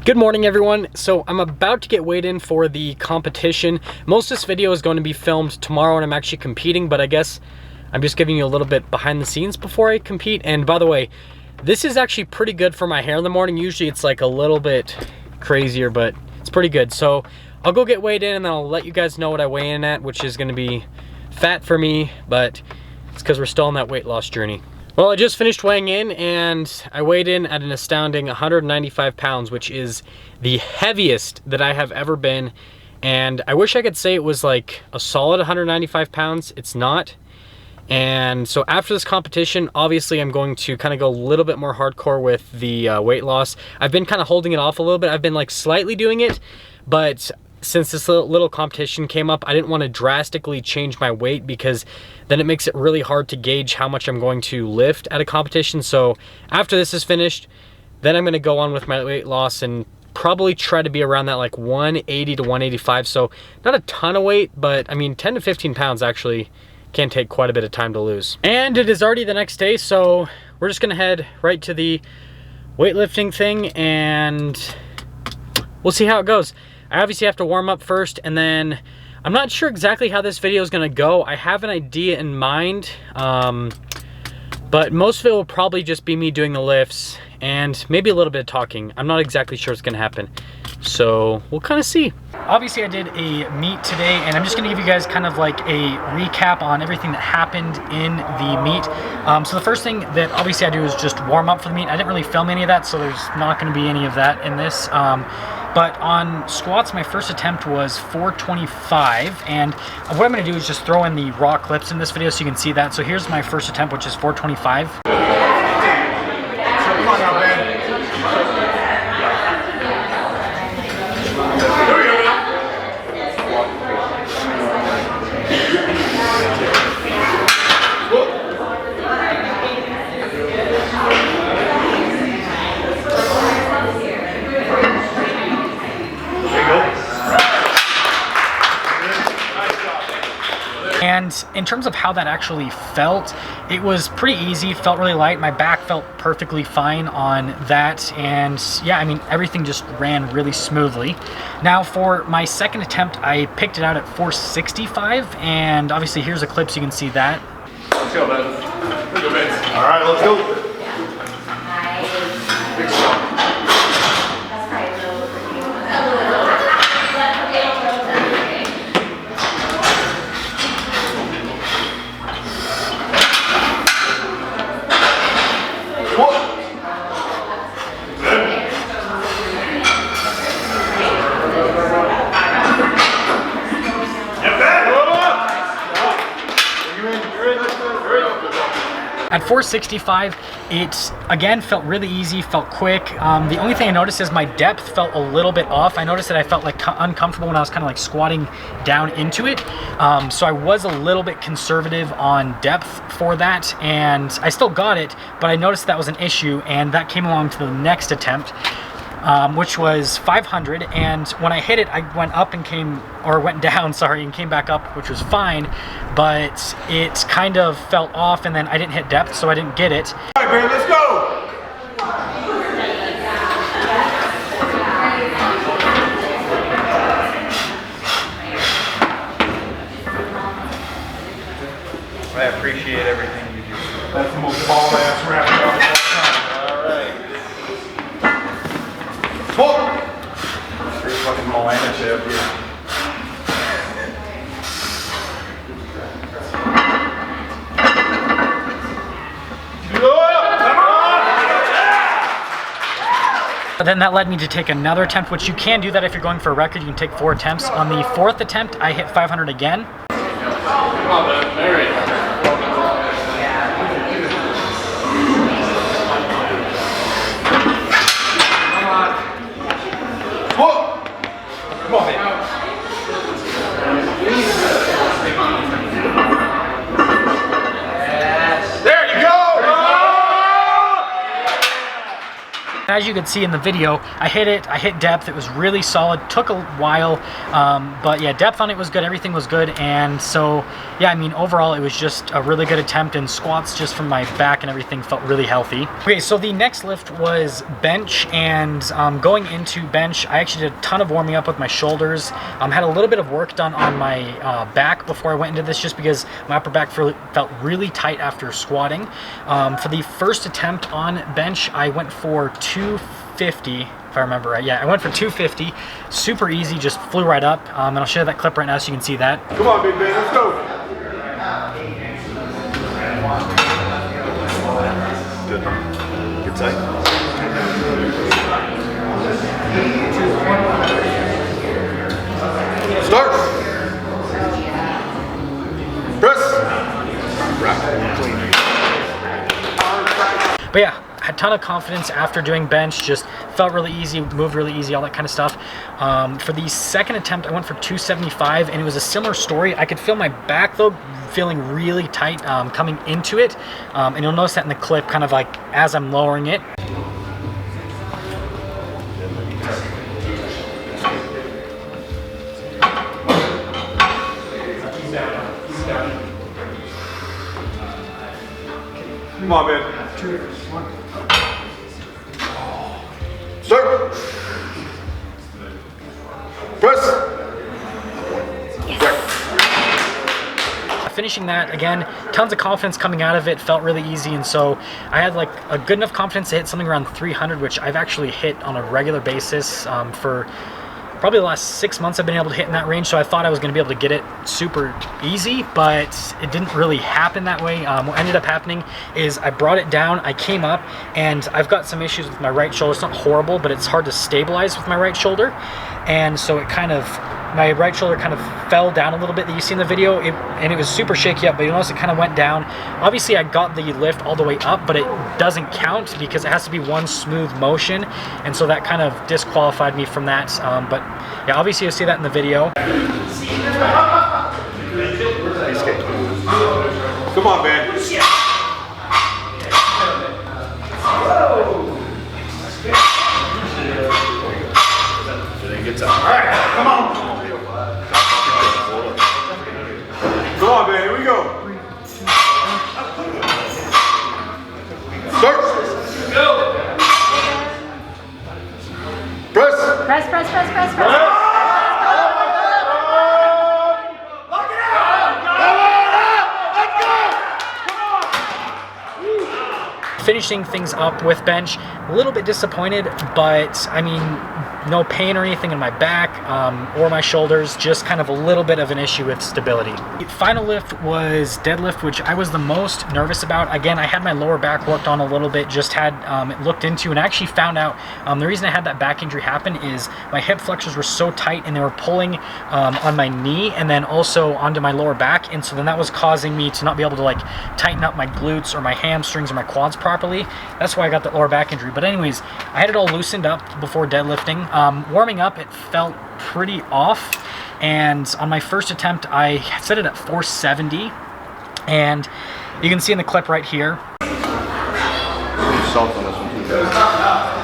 Good morning, everyone. So I'm about to get weighed in for the competition. Most of this video is going to be filmed tomorrow and I'm actually competing, but I guess I'm just giving you a little bit behind the scenes before I compete. And by the way, this is actually pretty good for my hair in the morning. Usually it's like a little bit crazier, but it's pretty good. So I'll go get weighed in and then I'll let you guys know what I weigh in at, which is going to be fat for me, but it's because we're still on that weight loss journey. Well, I just finished weighing in and I weighed in at an astounding 195 pounds, which is the heaviest that I have ever been. And I wish I could say it was like a solid 195 pounds. It's not. And so after this competition, obviously I'm going to kind of go a little bit more hardcore with the weight loss. I've been kind of holding it off a little bit. I've been like slightly doing it, but since this little competition came up, I didn't want to drastically change my weight because then it makes it really hard to gauge how much I'm going to lift at a competition. So after this is finished, then I'm going to go on with my weight loss and probably try to be around that like 180 to 185. So not a ton of weight, but I mean 10 to 15 pounds actually can take quite a bit of time to lose. And it is already the next day, so we're just going to head right to the weightlifting thing and we'll see how it goes. I obviously have to warm up first, and then I'm not sure exactly how this video is going to go. I have an idea in mind, but most of it will probably just be me doing the lifts and maybe a little bit of talking. I'm not exactly sure what's going to happen, so we'll kind of see. Obviously I did a meet today, and I'm just going to give you guys kind of like a recap on everything that happened in the meet. So the first thing that obviously I do is just warm up for the meet. I didn't really film any of that, so there's not going to be any of that in this. But on squats, my first attempt was 425, and what I'm going to do is just throw in the raw clips in this video so you can see that. So here's my first attempt, which is 425. Come on now, man. And in terms of how that actually felt, it was pretty easy, felt really light. My back felt perfectly fine on that. And yeah, I mean, everything just ran really smoothly. Now for my second attempt, I picked it out at 465. And obviously here's a clip so you can see that. Let's go, man. Let's go, man. All right, let's go. Big shot. At 465, it again felt really easy, felt quick. The only thing I noticed is my depth felt a little bit off. I noticed that I felt like uncomfortable when I was kind of like squatting down into it. So I was a little bit conservative on depth for that, and I still got it, but I noticed that was an issue, and that came along to the next attempt, which was 500. And when I hit it, I went up and went down, sorry, and came back up, which was fine, but it kind of felt off, and then I didn't hit depth, so I didn't get it. All right, man, let's go. I appreciate everything you do. That's the most ball-ass rap of all time. All right. Whoa! There's fucking Moana shit up here. But then that led me to take another attempt, which you can do that if you're going for a record. You can take 4 attempts. On the 4th attempt, I hit 500 again. Come on, man. Mary. Come on. Whoa! Come on, man. as you could see in the video, I hit depth. It was really solid, took a while, but yeah, depth on it was good, everything was good. And so yeah, I mean, overall it was just a really good attempt, and squats just from my back and everything felt really healthy. Okay, so the next lift was bench, and going into bench, I actually did a ton of warming up with my shoulders. Had a little bit of work done on my back before I went into this, just because my upper back felt really tight after squatting. For the first attempt on bench, I went for 250, if I remember right. Yeah, I went for 250, super easy, just flew right up. And I'll show you that clip right now so you can see that. Come on, big man, let's go. Good. Good tight. Start. Press. But yeah, had a ton of confidence after doing bench, just felt really easy, moved really easy, all that kind of stuff. For the second attempt, I went for 275, and it was a similar story. I could feel my back though feeling really tight coming into it, and you'll notice that in the clip, kind of like as I'm lowering it. Come on, man. Start. Press. Finishing that, again, tons of confidence coming out of it, felt really easy, and so I had like a good enough confidence to hit something around 300, which I've actually hit on a regular basis for probably the last 6 months. I've been able to hit in that range, so I thought I was going to be able to get it super easy, but it didn't really happen that way. What ended up happening is I brought it down, I came up, and I've got some issues with my right shoulder. It's not horrible, but it's hard to stabilize with my right shoulder, and so it kind of, my right shoulder kind of fell down a little bit that you see in the video, and it was super shaky up, but you notice it kind of went down. Obviously I got the lift all the way up, but it doesn't count because it has to be one smooth motion, and so that kind of disqualified me from that. But yeah, obviously you'll see that in the video. Come on, man. All right, come on. Come on, man, here we go. Start. Go. Press. Press, press, press, press, press. Finishing things up with bench, a little bit disappointed, but I mean, no pain or anything in my back or my shoulders, just kind of a little bit of an issue with stability. The final lift was deadlift, which I was the most nervous about. Again, I had my lower back worked on a little bit, just had it looked into, and I actually found out the reason I had that back injury happen is my hip flexors were so tight and they were pulling on my knee and then also onto my lower back, and so then that was causing me to not be able to like tighten up my glutes or my hamstrings or my quads properly. That's why I got the lower back injury. But anyways, I had it all loosened up before deadlifting. Warming up, it felt pretty off, and on my first attempt I set it at 470, and you can see in the clip right here. Salt on this one too, guys.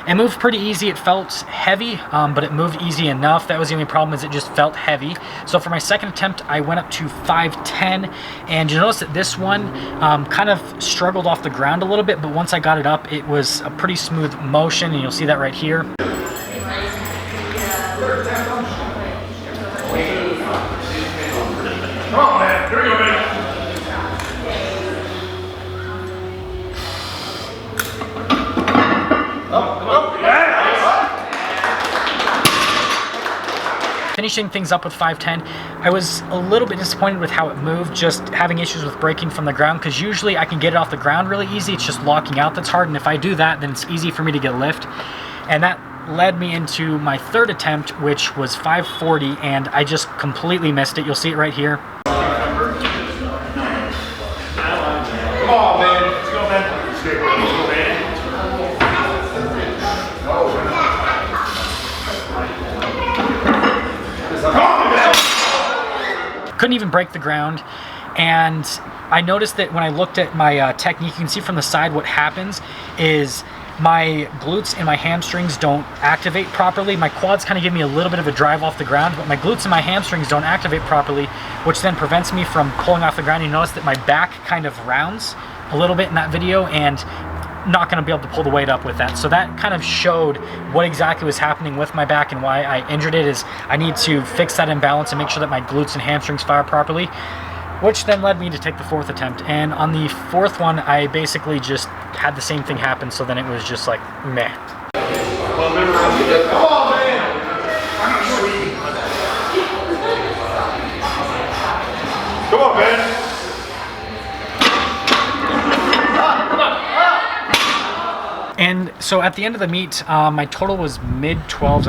It moved pretty easy. It felt heavy, but it moved easy enough. That was the only problem, is it just felt heavy. So for my second attempt, I went up to 510, and you notice that this one kind of struggled off the ground a little bit, but once I got it up, it was a pretty smooth motion, and you'll see that right here. Come on, man. Here we go, man. Finishing things up with 510, I was a little bit disappointed with how it moved, just having issues with breaking from the ground, because usually I can get it off the ground really easy. It's just locking out that's hard, and if I do that, then it's easy for me to get lift. And that led me into my third attempt, which was 540, and I just completely missed it. You'll see it right here. Come on, man. Let's go, man. Let's go, man. couldn't even break the ground. And I noticed that when I looked at my technique, you can see from the side what happens is my glutes and my hamstrings don't activate properly. My quads kind of give me a little bit of a drive off the ground, but my glutes and my hamstrings don't activate properly, which then prevents me from pulling off the ground. You notice that my back kind of rounds a little bit in that video, and not going to be able to pull the weight up with that. So that kind of showed what exactly was happening with my back, and why I injured it is I need to fix that imbalance and make sure that my glutes and hamstrings fire properly, which then led me to take the 4th attempt. And on the 4th one, I basically just had the same thing happen, so then it was just like, meh. Come on, man! Come on, man! And so at the end of the meet, my total was mid 12s.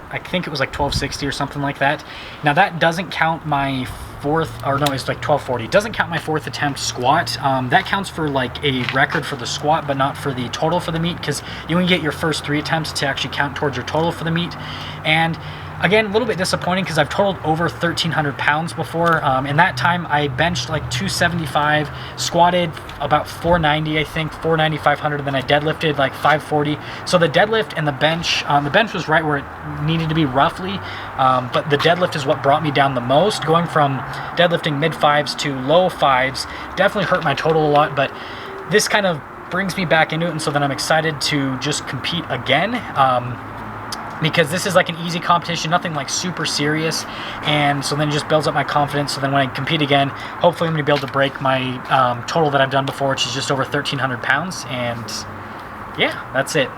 I think it was like 1260 or something like that. Now that doesn't count my 4th, or no, it's like 1240. It doesn't count my 4th attempt squat. That counts for like a record for the squat, but not for the total for the meet, because you only get your first 3 attempts to actually count towards your total for the meet. And again, a little bit disappointing because I've totaled over 1,300 pounds before. In that time, I benched like 275, squatted about 490, I think, 490, 500, and then I deadlifted like 540. So the deadlift and the bench was right where it needed to be roughly, but the deadlift is what brought me down the most. Going from deadlifting mid 5s to low 5s definitely hurt my total a lot, but this kind of brings me back into it, and so then I'm excited to just compete again. Because this is like an easy competition, nothing like super serious, and so then it just builds up my confidence. So then when I compete again, hopefully I'm going to be able to break my total that I've done before, which is just over 1,300 pounds, and yeah, that's it.